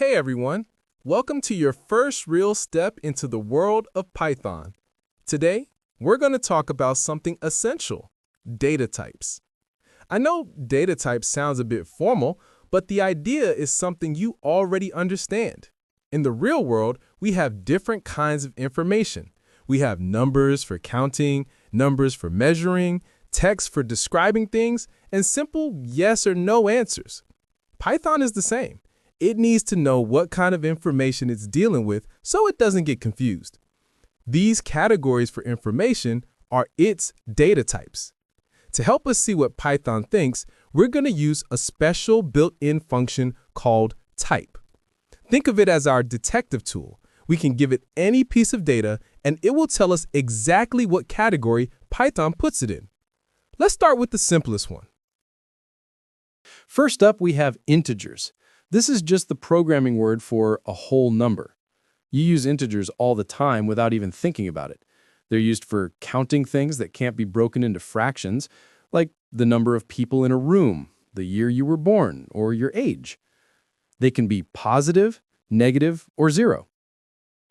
Hey everyone, welcome to your first real step into the world of Python. Today, we're going to talk about something essential, data types. I know data types sounds a bit formal, but the idea is something you already understand. In the real world, we have different kinds of information. We have numbers for counting, numbers for measuring, text for describing things, and simple yes or no answers. Python is the same. It needs to know what kind of information it's dealing with so it doesn't get confused. These categories for information are its data types. To help us see what Python thinks, we're going to use a special built-in function called type. Think of it as our detective tool. We can give it any piece of data, and it will tell us exactly what category Python puts it in. Let's start with the simplest one. First up, we have integers. This is just the programming word for a whole number. You use integers all the time without even thinking about it. They're used for counting things that can't be broken into fractions, like the number of people in a room, the year you were born, or your age. They can be positive, negative, or zero.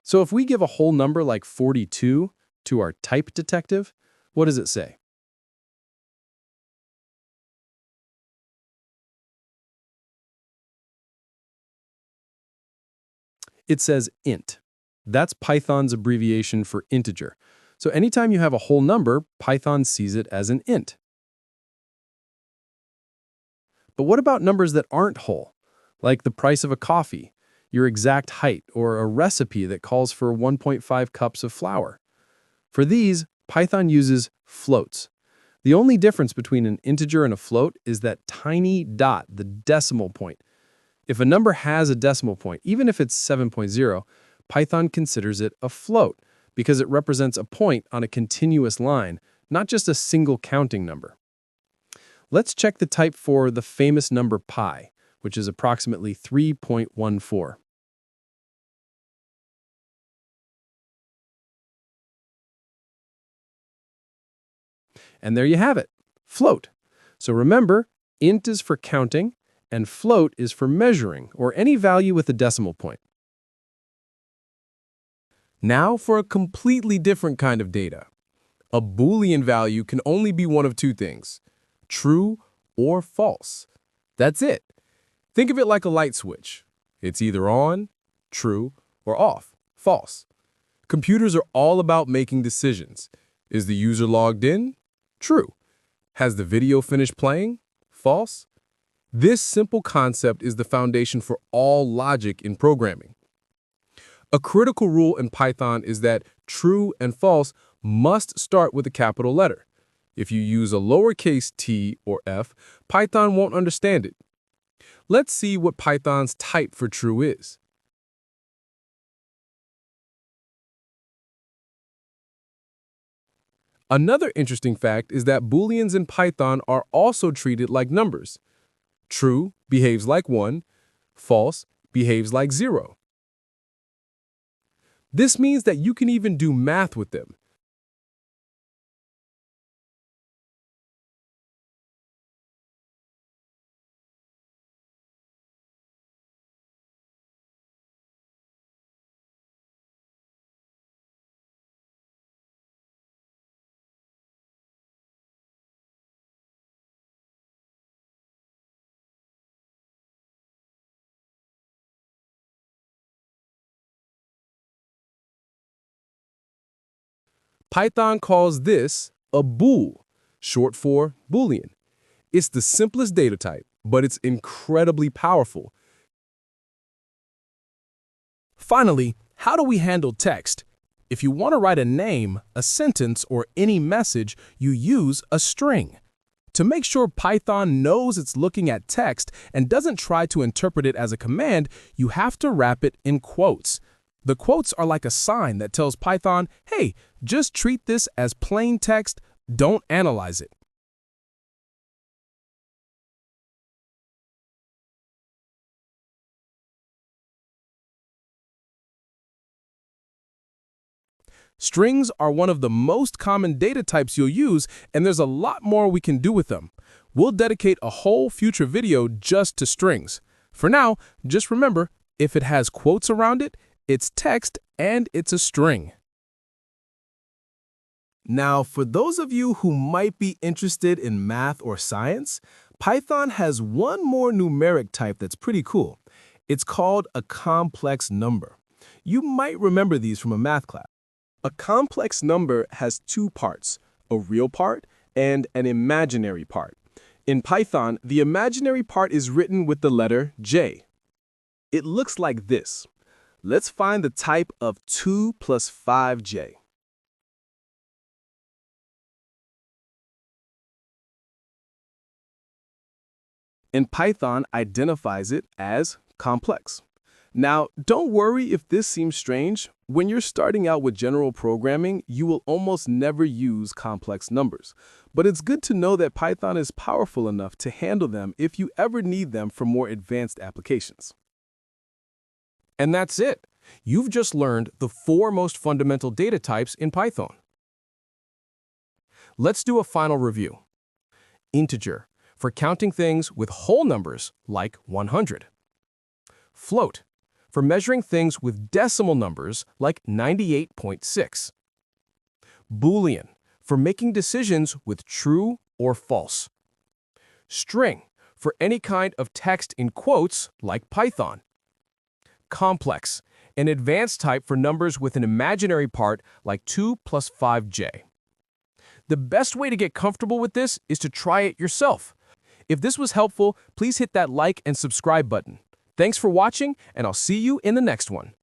So if we give a whole number like 42 to our type detective, what does it say? It says int. That's Python's abbreviation for integer. So anytime you have a whole number, Python sees it as an int. But what about numbers that aren't whole, like the price of a coffee, your exact height, or a recipe that calls for 1.5 cups of flour? For these, Python uses floats. The only difference between an integer and a float is that tiny dot, the decimal point. If a number has a decimal point, even if it's 7.0, Python considers it a float because it represents a point on a continuous line, not just a single counting number. Let's check the type for the famous number pi, which is approximately 3.14. And there you have it, float. So remember, int is for counting, and float is for measuring, or any value with a decimal point. Now for a completely different kind of data. A Boolean value can only be one of two things, true or false. That's it. Think of it like a light switch. It's either on, true, or off, false. Computers are all about making decisions. Is the user logged in? True. Has the video finished playing? False. This simple concept is the foundation for all logic in programming. A critical rule in Python is that true and false must start with a capital letter. If you use a lowercase t or f, Python won't understand it. Let's see what Python's type for true is. Another interesting fact is that Booleans in Python are also treated like numbers. True behaves like 1, false behaves like 0. This means that you can even do math with them. Python calls this a bool, short for Boolean. It's the simplest data type, but it's incredibly powerful. Finally, how do we handle text? If you want to write a name, a sentence, or any message, you use a string. To make sure Python knows it's looking at text and doesn't try to interpret it as a command, you have to wrap it in quotes. The quotes are like a sign that tells Python, hey, just treat this as plain text, don't analyze it. Strings are one of the most common data types you'll use, and there's a lot more we can do with them. We'll dedicate a whole future video just to strings. For now, just remember, If it has quotes around it, it's text and it's a string. Now, for those of you who might be interested in math or science, Python has one more numeric type that's pretty cool. It's called a complex number. You might remember these from a math class. A complex number has two parts, a real part and an imaginary part. In Python, the imaginary part is written with the letter J. It looks like this. Let's find the type of 2 plus 5j. And Python identifies it as complex. Now, don't worry if this seems strange. When you're starting out with general programming, you will almost never use complex numbers. But it's good to know that Python is powerful enough to handle them if you ever need them for more advanced applications. And that's it. You've just learned the 4 most fundamental data types in Python. Let's do a final review. Integer, for counting things with whole numbers like 100. Float, for measuring things with decimal numbers like 98.6. Boolean, for making decisions with true or false. String, for any kind of text in quotes like Python. Complex, an advanced type for numbers with an imaginary part like 2 plus 5j. The best way to get comfortable with this is to try it yourself. If this was helpful, please hit that like and subscribe button. Thanks for watching, and I'll see you in the next one.